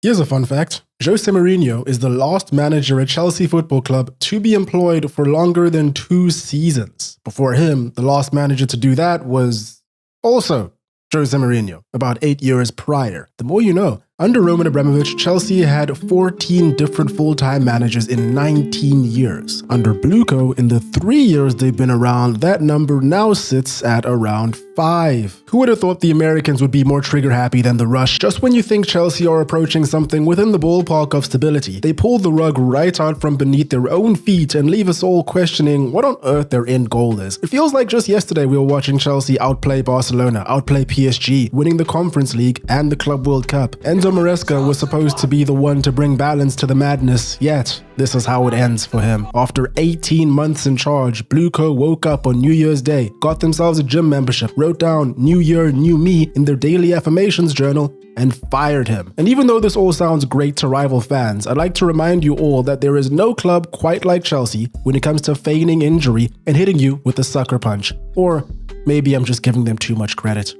Here's a fun fact. Jose Mourinho is the last manager at Chelsea Football Club to be employed for longer than 2 seasons. Before him, the last manager to do that was also Jose Mourinho, about 8 years prior. The more you know. Under Roman Abramovich, Chelsea had 14 different full-time managers in 19 years. Under Bluco, in the 3 years they've been around, that number now sits at around 5. Who would have thought the Americans would be more trigger-happy than the Rush? Just when you think Chelsea are approaching something within the ballpark of stability, they pull the rug right out from beneath their own feet and leave us all questioning what on earth their end goal is. It feels like just yesterday we were watching Chelsea outplay Barcelona, outplay PSG, winning the Conference League and the Club World Cup. Enzo Maresca was supposed to be the one to bring balance to the madness, yet this is how it ends for him. After 18 months in charge, Bluco woke up on New Year's Day, got themselves a gym membership, wrote down New Year, New Me in their daily affirmations journal, and fired him. And even though this all sounds great to rival fans, I'd like to remind you all that there is no club quite like Chelsea when it comes to feigning injury and hitting you with a sucker punch. Or maybe I'm just giving them too much credit.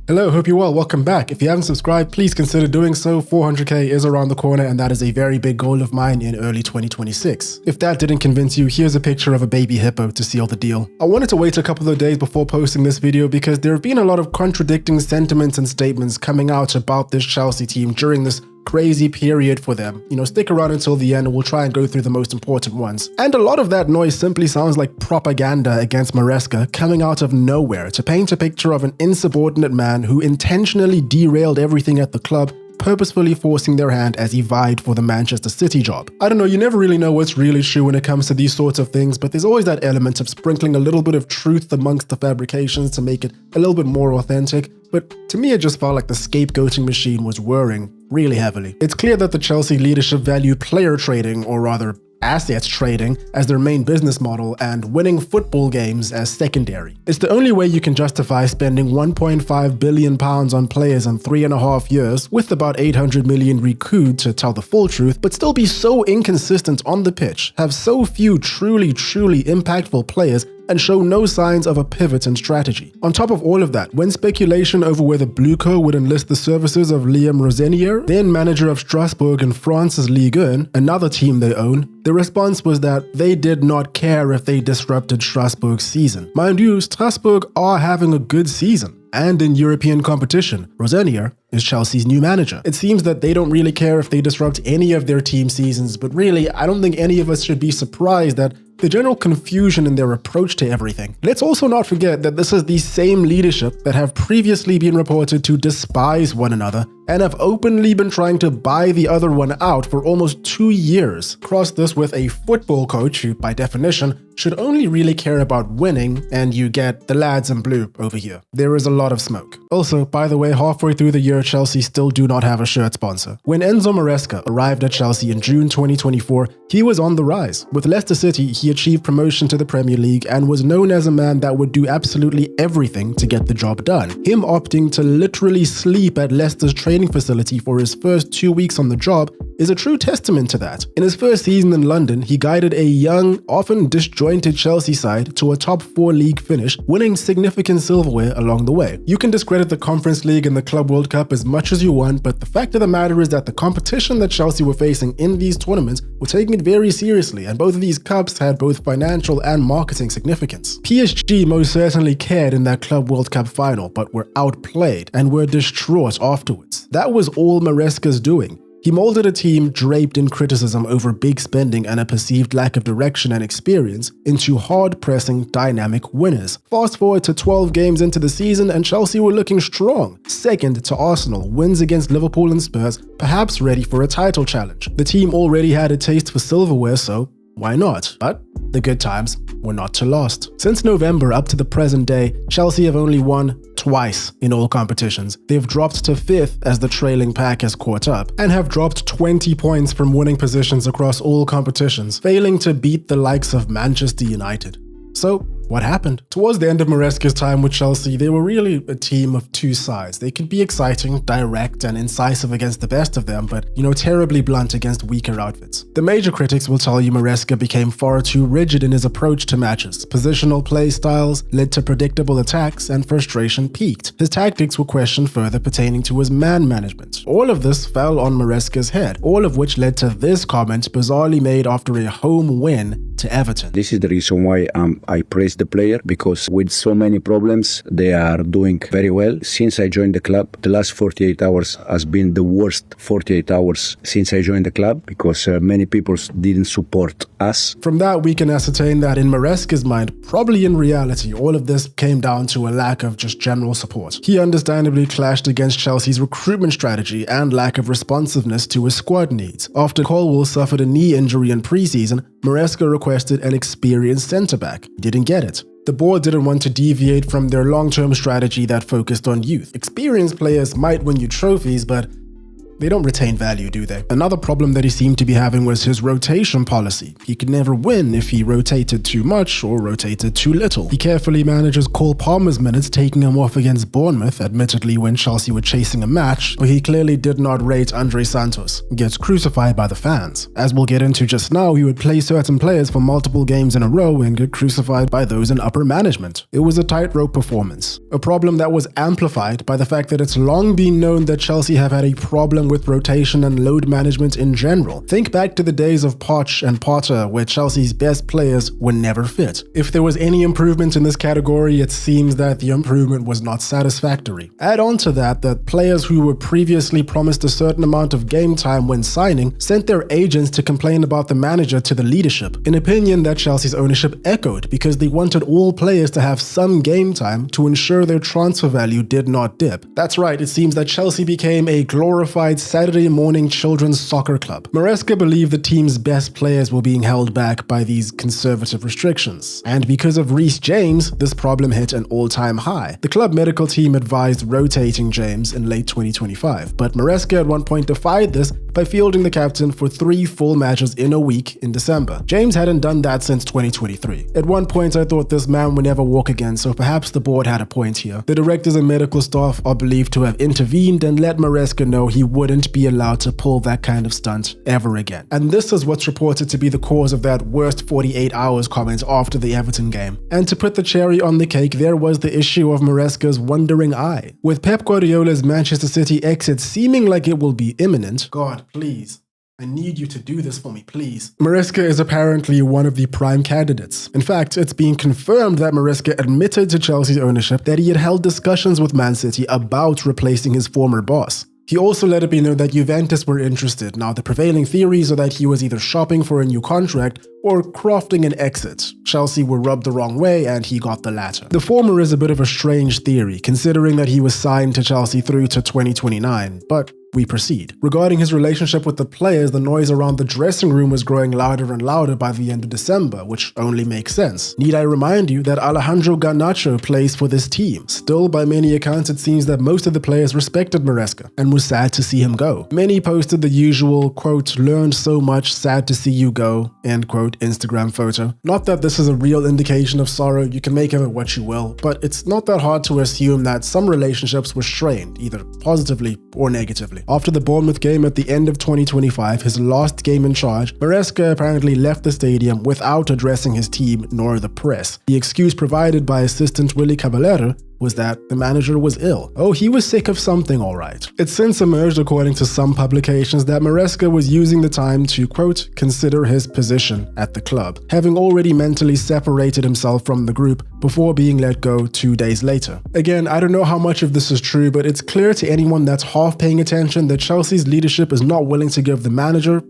Hello, hope you're well. Welcome back. If you haven't subscribed, please consider doing so. 400k is around the corner, and that is a very big goal of mine in early 2026. If that didn't convince you, here's a picture of a baby hippo to seal the deal. I wanted to wait a couple of days before posting this video because there have been a lot of contradicting sentiments and statements coming out about this Chelsea team during this crazy period for them. Stick around until the end and we'll try and go through the most important ones. And a lot of that noise simply sounds like propaganda against Maresca coming out of nowhere to paint a picture of an insubordinate man who intentionally derailed everything at the club, purposefully forcing their hand as he vied for the Manchester City job. I don't know, you never really know what's really true when it comes to these sorts of things, but there's always that element of sprinkling a little bit of truth amongst the fabrications to make it a little bit more authentic. But to me, it just felt like the scapegoating machine was whirring really heavily. It's clear that the Chelsea leadership value player trading, or rather assets trading, as their main business model and winning football games as secondary. It's the only way you can justify spending £1.5 billion on players in 3.5 years, with about 800 million recouped to tell the full truth, but still be so inconsistent on the pitch, have so few truly impactful players, and show no signs of a pivot in strategy. On top of all of that, when speculation over whether Bluco would enlist the services of Liam Rosenior, then manager of Strasbourg in France's Ligue 1, another team they own, the response was that they did not care if they disrupted Strasbourg's season. Mind you, Strasbourg are having a good season. And in European competition, Rosenior is Chelsea's new manager. It seems that they don't really care if they disrupt any of their team seasons, but really, I don't think any of us should be surprised at the general confusion in their approach to everything. Let's also not forget that this is the same leadership that have previously been reported to despise one another and have openly been trying to buy the other one out for almost 2 years. Cross this with a football coach who, by definition, should only really care about winning, and you get the lads in blue over here. There is a lot of smoke. Also, by the way, halfway through the year, Chelsea still do not have a shirt sponsor. When Enzo Maresca arrived at Chelsea in June 2024, he was on the rise. With Leicester City, he achieved promotion to the Premier League and was known as a man that would do absolutely everything to get the job done. Him opting to literally sleep at Leicester's training facility for his first 2 weeks on the job is a true testament to that. In his first season in London, he guided a young, often disjointed Chelsea side to a top 4 league finish, winning significant silverware along the way. You can discredit the Conference League and the Club World Cup as much as you want, but the fact of the matter is that the competition that Chelsea were facing in these tournaments were taking it very seriously, and both of these cups had both financial and marketing significance. PSG most certainly cared in that Club World Cup final, but were outplayed and were distraught afterwards. That was all Maresca's doing. He molded a team draped in criticism over big spending and a perceived lack of direction and experience into hard-pressing, dynamic winners. Fast forward to 12 games into the season and Chelsea were looking strong. Second to Arsenal, wins against Liverpool and Spurs, perhaps ready for a title challenge. The team already had a taste for silverware, so why not? But the good times were not to last. Since November up to the present day, Chelsea have only won twice in all competitions. They've dropped to 5th as the trailing pack has caught up, and have dropped 20 points from winning positions across all competitions, failing to beat the likes of Manchester United. So, what happened? Towards the end of Maresca's time with Chelsea, they were really a team of two sides. They could be exciting, direct, and incisive against the best of them, but, terribly blunt against weaker outfits. The major critics will tell you Maresca became far too rigid in his approach to matches. Positional play styles led to predictable attacks, and frustration peaked. His tactics were questioned further pertaining to his man management. All of this fell on Maresca's head, all of which led to this comment bizarrely made after a home win to Everton. This is the reason why I praise the player, because with so many problems, they are doing very well. Since I joined the club, the last 48 hours has been the worst 48 hours since I joined the club, because many people didn't support us. From that, we can ascertain that in Maresca's mind, probably in reality, all of this came down to a lack of just general support. He understandably clashed against Chelsea's recruitment strategy and lack of responsiveness to his squad needs. After Colwill suffered a knee injury in pre-season, Maresca requested an experienced centre-back. He didn't get it. The board didn't want to deviate from their long-term strategy that focused on youth. Experienced players might win you trophies, but they don't retain value, do they? Another problem that he seemed to be having was his rotation policy. He could never win if he rotated too much or rotated too little. He carefully manages Cole Palmer's minutes, taking him off against Bournemouth, admittedly when Chelsea were chasing a match, but he clearly did not rate Andre Santos. He gets crucified by the fans. As we'll get into just now, he would play certain players for multiple games in a row and get crucified by those in upper management. It was a tightrope performance. A problem that was amplified by the fact that it's long been known that Chelsea have had a problem with rotation and load management in general. Think back to the days of Poch and Potter, where Chelsea's best players were never fit. If there was any improvement in this category, it seems that the improvement was not satisfactory. Add on to that players who were previously promised a certain amount of game time when signing sent their agents to complain about the manager to the leadership, an opinion that Chelsea's ownership echoed because they wanted all players to have some game time to ensure their transfer value did not dip. That's right, it seems that Chelsea became a glorified Saturday morning children's soccer club. Maresca believed the team's best players were being held back by these conservative restrictions. And because of Reece James, this problem hit an all-time high. The club medical team advised rotating James in late 2025, but Maresca at one point defied this by fielding the captain for 3 full matches in a week in December. James hadn't done that since 2023. At one point, I thought this man would never walk again, so perhaps the board had a point here. The directors and medical staff are believed to have intervened and let Maresca know he wouldn't be allowed to pull that kind of stunt ever again. And this is what's reported to be the cause of that worst 48 hours comment after the Everton game. And to put the cherry on the cake, there was the issue of Maresca's wandering eye. With Pep Guardiola's Manchester City exit seeming like it will be imminent, God, please, I need you to do this for me, please. Maresca is apparently one of the prime candidates. In fact, it's been confirmed that Maresca admitted to Chelsea's ownership that he had held discussions with Man City about replacing his former boss. He also let it be known that Juventus were interested. Now, the prevailing theories are that he was either shopping for a new contract or crafting an exit. Chelsea were rubbed the wrong way and he got the latter. The former is a bit of a strange theory, considering that he was signed to Chelsea through to 2029, but we proceed. Regarding his relationship with the players, the noise around the dressing room was growing louder and louder by the end of December, which only makes sense. Need I remind you that Alejandro Garnacho plays for this team? Still, by many accounts, it seems that most of the players respected Maresca and was sad to see him go. Many posted the usual, quote, learned so much, sad to see you go, end quote, Instagram photo. Not that this is a real indication of sorrow, you can make of it what you will, but it's not that hard to assume that some relationships were strained, either positively or negatively. After the Bournemouth game at the end of 2025, his last game in charge, Maresca apparently left the stadium without addressing his team nor the press. The excuse provided by assistant Willy Caballero was that the manager was ill. Oh, he was sick of something, alright. It's since emerged, according to some publications, that Maresca was using the time to, quote, consider his position at the club, having already mentally separated himself from the group before being let go 2 days later. Again, I don't know how much of this is true, but it's clear to anyone that's half paying attention that Chelsea's leadership is not willing to give the manager,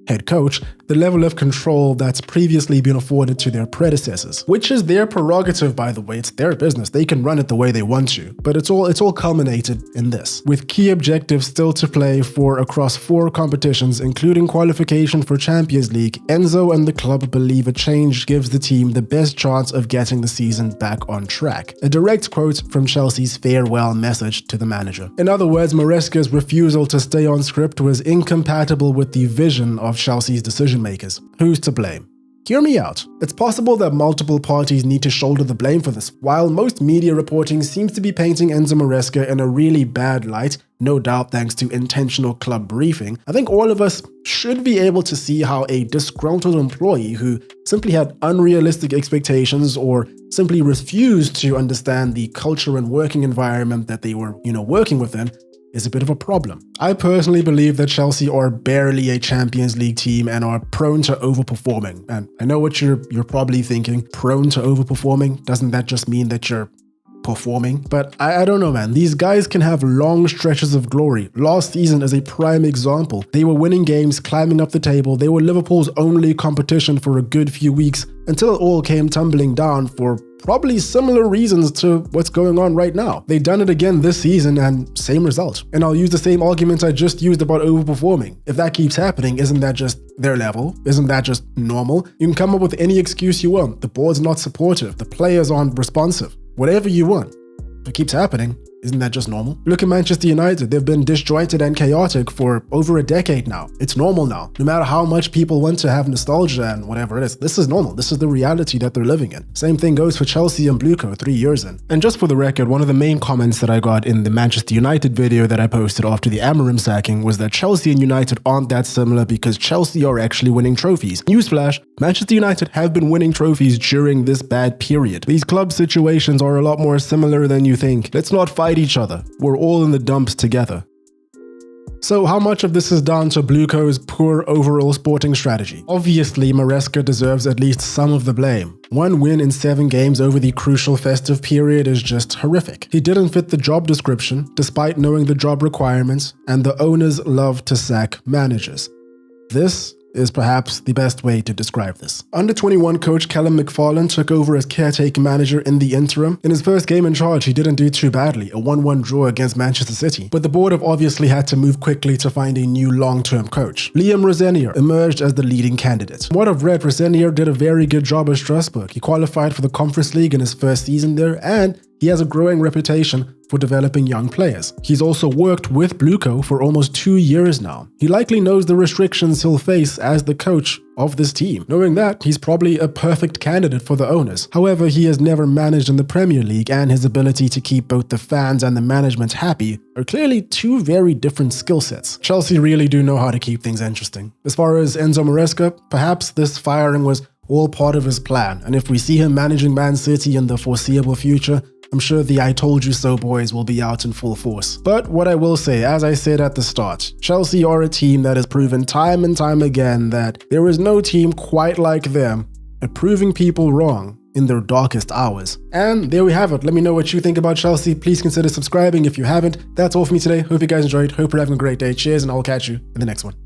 head coach, the level of control that's previously been afforded to their predecessors, which is their prerogative, by the way. It's their business. They can run it the way they want to, but it's all culminated in this, with key objectives still to play for across 4 competitions, including qualification for Champions League. Enzo and the club believe a change gives the team the best chance of getting the season back on track. A direct quote from Chelsea's farewell message to the manager. In other words, Maresca's refusal to stay on script was incompatible with the vision of Chelsea's decision makers. Who's to blame? Hear me out. It's possible that multiple parties need to shoulder the blame for this. While most media reporting seems to be painting Enzo Maresca in a really bad light, no doubt thanks to intentional club briefing, I think all of us should be able to see how a disgruntled employee who simply had unrealistic expectations or simply refused to understand the culture and working environment that they were, working within is a bit of a problem. I personally believe that Chelsea are barely a Champions League team and are prone to overperforming. And I know what you're probably thinking, prone to overperforming? Doesn't that just mean that you're performing? But I don't know, man. These guys can have long stretches of glory. Last season is a prime example. They were winning games, climbing up the table. They were Liverpool's only competition for a good few weeks until it all came tumbling down for probably similar reasons to what's going on right now. They've done it again this season and same result. And I'll use the same arguments I just used about overperforming. If that keeps happening, isn't that just their level? Isn't that just normal? You can come up with any excuse you want. The board's not supportive. The players aren't responsive. Whatever you want. If it keeps happening, isn't that just normal? Look at Manchester United. They've been disjointed and chaotic for over a decade now. It's normal now. No matter how much people want to have nostalgia and whatever it is, this is normal. This is the reality that they're living in. Same thing goes for Chelsea and Bluco 3 years in. And just for the record, one of the main comments that I got in the Manchester United video that I posted after the Amorim sacking was that Chelsea and United aren't that similar because Chelsea are actually winning trophies. Newsflash, Manchester United have been winning trophies during this bad period. These club situations are a lot more similar than you think. Let's not fight each other. We're all in the dumps together. So how much of this is down to Bluco's poor overall sporting strategy? Obviously, Maresca deserves at least some of the blame. 1 win in 7 games over the crucial festive period is just horrific. He didn't fit the job description, despite knowing the job requirements, and the owners love to sack managers. This is perhaps the best way to describe this. Under 21 coach Callum McFarlane took over as caretaker manager in the interim. In his first game in charge, he didn't do too badly, a 1-1 draw against Manchester City. But the board have obviously had to move quickly to find a new long-term coach. Liam Rosenior emerged as the leading candidate. From what I've read, Rosenior did a very good job at Strasbourg. He qualified for the Conference League in his first season there, and he has a growing reputation for developing young players. He's also worked with Bluco for almost 2 years now. He likely knows the restrictions he'll face as the coach of this team. Knowing that, he's probably a perfect candidate for the owners. However, he has never managed in the Premier League, and his ability to keep both the fans and the management happy are clearly 2 very different skill sets. Chelsea really do know how to keep things interesting. As far as Enzo Maresca, perhaps this firing was all part of his plan, and if we see him managing Man City in the foreseeable future, I'm sure the I told you so boys will be out in full force. But what I will say, as I said at the start, Chelsea are a team that has proven time and time again that there is no team quite like them at proving people wrong in their darkest hours. And there we have it. Let me know what you think about Chelsea. Please consider subscribing if you haven't. That's all for me today. Hope you guys enjoyed. Hope you're having a great day. Cheers, and I'll catch you in the next one.